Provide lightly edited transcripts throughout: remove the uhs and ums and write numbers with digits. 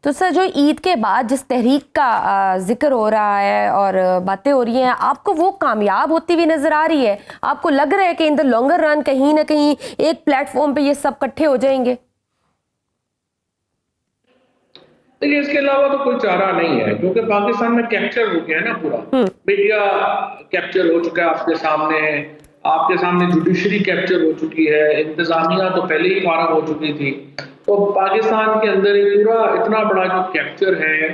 तो सर, जो ईद के बाद जिस तहरीक का जिक्र हो रहा है और बातें हो रही हैं, आपको वो कामयाब होती हुई नजर आ रही है? आपको लग रहा है कि इन द लॉन्गर रन कहीं ना कहीं एक प्लेटफॉर्म पे ये सब इकट्ठे हो जाएंगे? देखिए, इसके अलावा तो कोई चारा नहीं है, क्योंकि पाकिस्तान में कैप्चर हो गया है ना पूरा। हम्म। मीडिया कैप्चर हो चुका है आपके सामने जुडिशरी कैप्चर हो चुकी है, इंतजामिया तो पहले ही फारग हो चुकी थी। तो पाकिस्तान के अंदर एक पूरा इतना बड़ा जो कैप्चर है,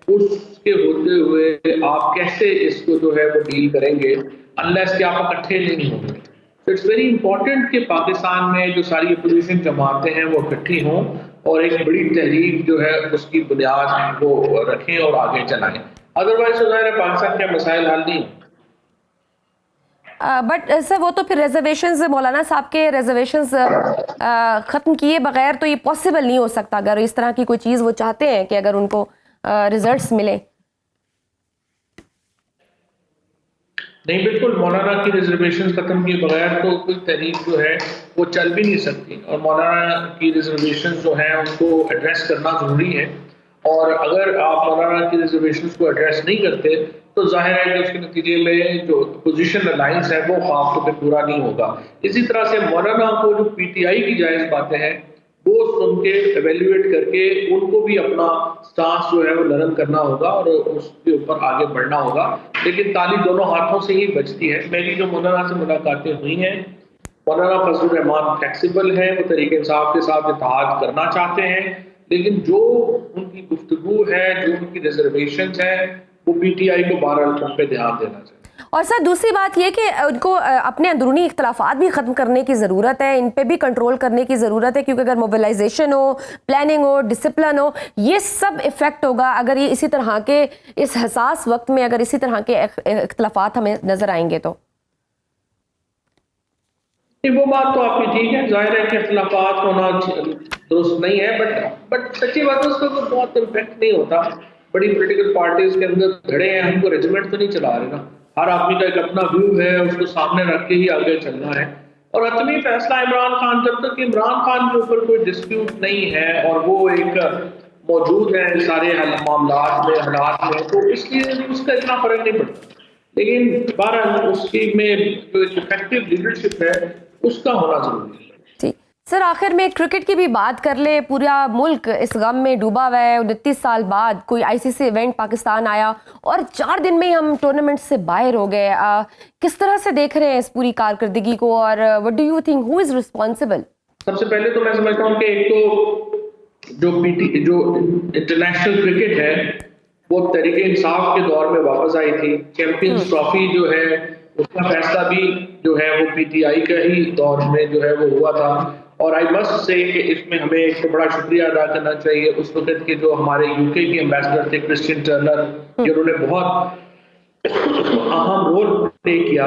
उसके होते हुए आप कैसे इसको जो है वो डील करेंगे, अनलेस कि आप इकट्ठे नहीं होंगे। तो इट्स वेरी इंपॉर्टेंट कि पाकिस्तान में जो सारी अपोजिशन जमातें हैं वो इकट्ठी हों और एक बड़ी तहरीक जो है उसकी बुनियाद वो रखें और आगे चलाएं। अदरवाइज तो ज़ाहिर है पाकिस्तान के मसाइल हल नहीं। बट सर, वो तो फिर रिजर्वेशंस, मौलाना साहब के रिजर्वेशंस ख़त्म किए बगैर तो ये पॉसिबल नहीं हो सकता, अगर इस तरह की कोई चीज़ वो चाहते हैं कि अगर उनको रिजल्ट्स मिले। नहीं, बिल्कुल, मौलाना की रिजर्वेशन खत्म किए बगैर तो कोई तहरीक जो है वो चल भी नहीं सकती, और मौलाना की रिजर्वेशन जो है उनको एड्रेस करना जरूरी है। और अगर आप मौलाना की रिजर्वेशन को एड्रेस नहीं करते तो जाहिर है कि उसके नतीजे में जो पोजीशन अलायंस है वो ख्वाब तो फिर पूरा नहीं होगा। इसी तरह से मौलाना को जो पीटीआई की जायज़ बातें हैं वो सुन के एवेल्युएट करके उनको भी अपना स्टांस जो है वो नरम करना होगा और उसके ऊपर आगे बढ़ना होगा। लेकिन ताली दोनों हाथों से ही बजती है। मेरी जो मौलाना से मुलाकातें हुई हैं, मौलाना फजलुर रहमान फ्लेक्सिबल है, वो तरीके इंसाफ के साथ इत्तेहाद करना चाहते हैं, लेकिन जो उनकी गुफ्तगू है, जो उनकी रिजर्वेशन है, वो पीटीआई को बहरहाल उन पर ध्यान देना चाहिए। और सर, दूसरी बात यह कि उनको अपने अंदरूनी इख्तलाफात भी ख़त्म करने की ज़रूरत है, इन पे भी कंट्रोल करने की ज़रूरत है, क्योंकि अगर मोबिलाइजेशन हो, प्लानिंग हो, डिसिप्लिन हो, ये सब इफ़ेक्ट होगा अगर ये इसी तरह के इस हसास वक्त में अगर इसी तरह के इख्तलाफात हमें नज़र आएंगे तो। वो बात तो आपकी ठीक है, जाहिर है कि इख्तलाफात होना दुरुस्त नहीं है, बट सच्ची बात है उसका तो बहुत इम्पैक्ट नहीं होता। बड़ी पॉलिटिकल पार्टीज के अंदर धड़े हैं, हमको रेजिमेंट तो नहीं चला रहे ना। हर आदमी का एक अपना व्यू है, उसको सामने रख के ही आगे चलना है। और हतमी फैसला इमरान खान, जब तक इमरान खान के ऊपर कोई डिस्प्यूट नहीं है और वो एक मौजूद है सारे मामलात में, हालात में, तो इसलिए उसका इतना फर्क नहीं पड़ता। लेकिन बहरहाल उसकी में जो इफेक्टिव लीडरशिप है उसका होना जरूरी है। सर, आखिर में क्रिकेट की भी बात कर ले। पूरा मुल्क इस गम में डूबा हुआ है। 29 साल बाद कोई आईसीसी इवेंट पाकिस्तान आया और 4 दिन में ही हम टूर्नामेंट से बाहर हो गए। किस तरह से देख रहे हैं इस पूरी कारकर्दगी को, और what do you think, who is responsible? सबसे पहले तो मैं समझता हूँ कि एक तो जो इंटरनेशनल क्रिकेट है वो तरीके इंसाफ के दौर में वापस आई थी। चैंपियंस ट्रॉफी जो है उसका फैसला भी जो है वो पीटीआई का ही दौर में जो है वो हुआ था। और आई मस्ट से कि इसमें हमें एक तो बड़ा शुक्रिया अदा करना चाहिए उस वक्त के जो हमारे यूके के एम्बेसडर थे, क्रिश्चियन टर्नर, जिन्होंने बहुत अहम रोल प्ले किया।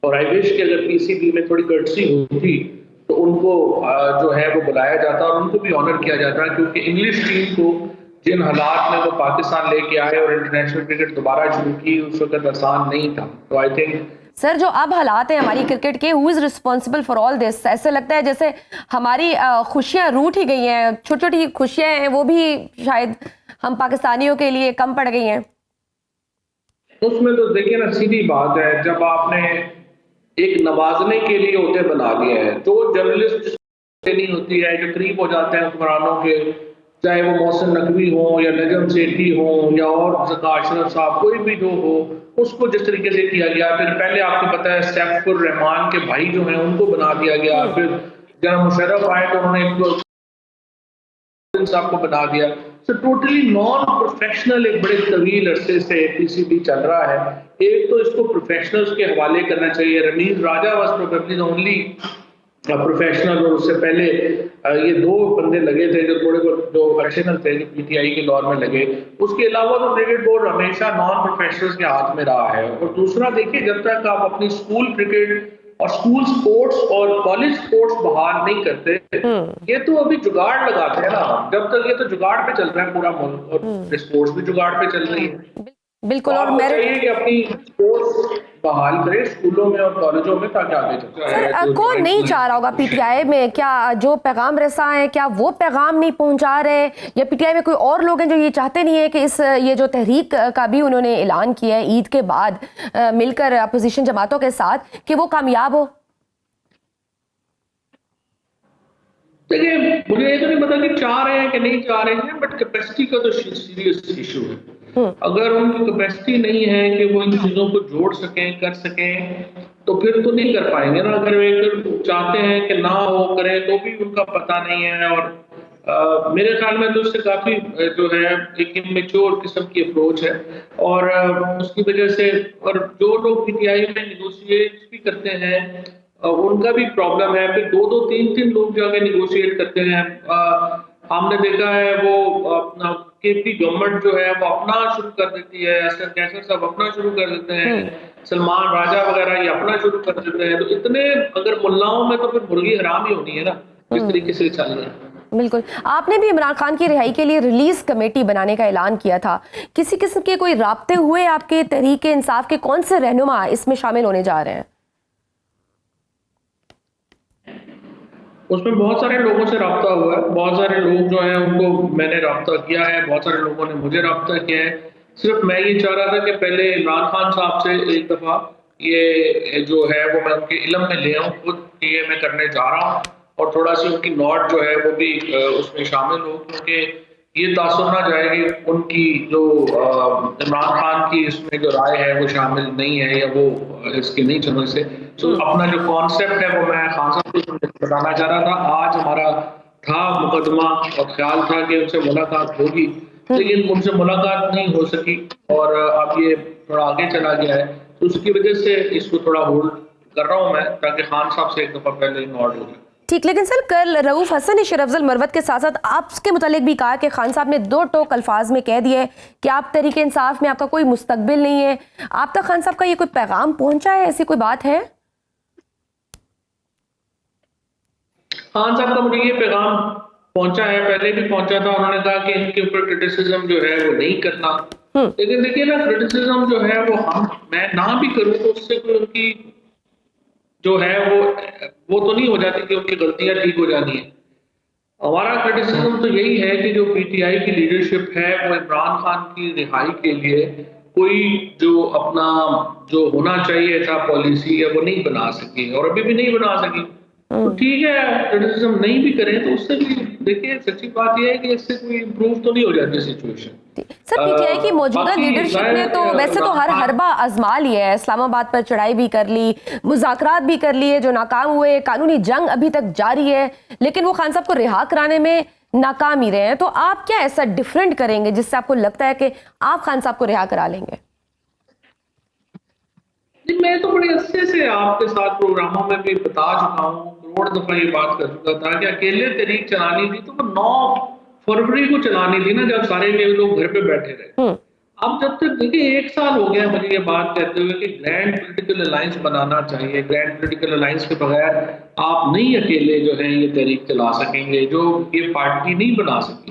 और आई विश कि अगर पीसीबी में थोड़ी कर्टसी होती तो उनको जो है वो बुलाया जाता और उनको भी ऑनर किया जाता, क्योंकि इंग्लिश टीम को जिन हालात में वो पाकिस्तान लेके आए और इंटरनेशनल क्रिकेट दोबारा शुरू की उस वक्त आसान नहीं था। तो आई थिंक सर, जो अब हालात हैं हमारी क्रिकेट के, who is responsible for all this? ऐसे लगता है जैसे हमारी खुशियां रूठ ही गई हैं, छोटी छोटी खुशियां हैं वो भी शायद हम पाकिस्तानियों के लिए कम पड़ गई हैं। उसमें तो देखिए ना, सीधी बात है, जब आपने एक नवाजने के लिए होते बना दिया है, जो जर्नलिस्ट नहीं होती है, जो करीब हो जाते हैं हुक्मरानों के, चाहे वो मोहसिन नकवी हो या नजम सेठी हो या और अशरफ साहब, कोई भी जो हो, उसको जिस तरीके से किया गया। फिर पहले आपको पता है सैफुर रहमान के भाई जो हैं उनको बना दिया गया। फिर जब मुशर्रफ आए तो उन्होंने साहब को बना दिया। सो टोटली नॉन प्रोफेशनल एक बड़े तवील अरसे से पीसीबी चल रहा है। एक तो इसको प्रोफेशनल्स के हवाले करना चाहिए। Ramiz Raja was probably the only professional, और उससे पहले ये 2 बंदे लगे थे जो थोड़े बहुत जो एक्शनल थे, जो पीटीआई के दौर में लगे। उसके अलावा तो क्रिकेट बोर्ड हमेशा नॉन प्रोफेशनल्स के हाथ में रहा है। और दूसरा देखिए, जब तक आप अपनी स्कूल क्रिकेट और स्कूल स्पोर्ट्स और कॉलेज स्पोर्ट्स बहाल नहीं करते, ये तो अभी जुगाड़ लगाते हैं ना। जब तक ये तो जुगाड़ पे चल रहा है पूरा मुल्क, और स्पोर्ट्स भी जुगाड़ पे चल रही है। बिल्कुल। और चाहिए कि अपनी स्पोर्ट्स बहाल करे स्कूलों में और कॉलेजों में, ताकि आगे सर कौन नहीं चाह रहा होगा पीटीआई में? क्या जो पैगाम रसा है क्या वो पैगाम नहीं पहुंचा रहे, या पीटीआई में कोई और लोग हैं जो ये चाहते नहीं है कि ये जो तहरीक का भी उन्होंने ऐलान किया है ईद के बाद मिलकर अपोजिशन जमातों के साथ, कि वो कामयाब हो? देखिए, मुझे ये तो नहीं पता कि चाह रहे हैं कि नहीं चाह रहे हैं, बट कैपेसिटी का तो सीरियस इशू है। अगर उनकी कैपेसिटी नहीं है कि वो इन चीजों को जोड़ सकें, कर सकें, तो फिर तो नहीं कर पाएंगे ना। अगर वे चाहते हैं कि ना हो करें तो भी उनका पता नहीं है। और मेरे ख्याल में तो इससे काफी जो है एक इमेच्योर किस्म की अप्रोच है। और उसकी वजह से, और जो लोग पीटीआई में निगोशिएट भी करते हैं उनका भी प्रॉब्लम है। फिर दो दो तीन तीन लोग जाके निगोशिएट करते हैं। हमने देखा है वो अपना केपी गवर्नमेंट जो है वो अपना शुरू कर देती है, असद कैसर साहब अपना शुरू कर देते हैं, सलमान राजा वगैरह ये अपना शुरू कर देते हैं। तो इतने अगर मुल्लाओं में तो फिर मुर्गी हराम ही होनी है ना, किस तरीके से चल रहा है। बिल्कुल। आपने भी इमरान खान की रिहाई के लिए रिलीज कमेटी बनाने का ऐलान किया था। किसी किस्म के कोई राब्ते हुए आपके तहरीक इंसाफ के? कौन से रहनुमा इसमें शामिल होने जा रहे हैं? उसमें बहुत सारे लोगों से राब्ता हुआ है। बहुत सारे लोग जो हैं उनको मैंने राब्ता किया है, बहुत सारे लोगों ने मुझे राब्ता किया है। सिर्फ मैं ये चाह रहा था कि पहले इमरान खान साहब से एक दफ़ा ये जो है वो मैं उनके इल्म में ले आऊँ खुद, ये मैं करने जा रहा हूँ। और थोड़ा सी उनकी नोट जो है वो भी उसमें शामिल हो, क्योंकि ये तासुर ना जाए कि उनकी जो इमरान खान की इसमें जो राय है वो शामिल नहीं है, या वो इसके नहीं समझ से। तो अपना जो कॉन्सेप्ट है वो मैं खान साहब को बताना चाह रहा था। आज हमारा था मुकदमा और ख्याल था कि उनसे मुलाकात होगी, लेकिन उनसे मुलाकात नहीं हो सकी और अब ये थोड़ा आगे चला गया है। तो उसकी वजह से इसको थोड़ा होल्ड कर रहा हूँ मैं, ताकि खान साहब से एक दफ़ा पहले नोट हो जाए। ठीक, लेकिन सर कल रऊफ हसन ने शेर अफजल मरवत के साथ साथ आपके मुतालिक भी कहा कि खान साहब ने दो टोक अल्फाज में कह दिए कि आप तहरीक इंसाफ में आपका कोई मुस्तकबिल नहीं है। आप तक खान साहब का ये कोई पैगाम पहुंचा है? ऐसी कोई बात है? खान साहब का मुझे ये पैगाम पहुंचा है, पहले भी पहुंचा था। उन्होंने कहा कि इनके ऊपर क्रिटिसिज्म जो है वो नहीं करना। लेकिन देखिए ना, क्रिटिसिज्म जो है वो मैं ना भी करूं तो उससे कोई उनकी जो है वो तो नहीं हो जाती कि उनकी गलतियां ठीक हो जानी है। हमारा क्रिटिसिज्म तो यही है कि जो पीटीआई की लीडरशिप है वो इमरान खान की रिहाई के लिए कोई जो अपना जो होना चाहिए था पॉलिसी है वो नहीं बना सकी, और अभी भी नहीं बना सकी। तो ठीक है, क्रिटिसिज्म नहीं भी करें तो उससे भी देखिए, सच्ची बात यह है कि इससे कोई इम्प्रूव तो नहीं हो जाती सिचुएशन। सर पीटीआई की मौजूदा लीडरशिप ने तो वैसे तो हर हरबा आजमा लिया है, इस्लामाबाद पर चढ़ाई भी कर ली, मुज़ाकरात भी कर लिए जो नाकाम हुए, कानूनी जंग अभी तक जारी है, लेकिन वो खान साहब को रिहा कराने में नाकाम ही रहे हैं। तो आप क्या ऐसा डिफरेंट करेंगे जिससे आपको लगता है कि आप खान साहब को रिहा करा लेंगे? मैं तो बड़े अच्छे से आपके साथ प्रोग्रामों में भी बता चुका हूँ, करोड़ दफा ये बात कर चुका था कि अकेले तहरीक चलानी थी तो वो 9 फरवरी को चलानी थी ना, जब सारे लोग घर पे बैठे रहे। अब जब तक देखिए 1 साल हो गया मुझे ये बात कहते हुए कि ग्रैंड पॉलिटिकल अलायंस बनाना चाहिए। ग्रैंड पॉलिटिकल अलायंस के बगैर आप नहीं अकेले जो है ये तहरीक चला सकेंगे, जो ये पार्टी नहीं बना सकी।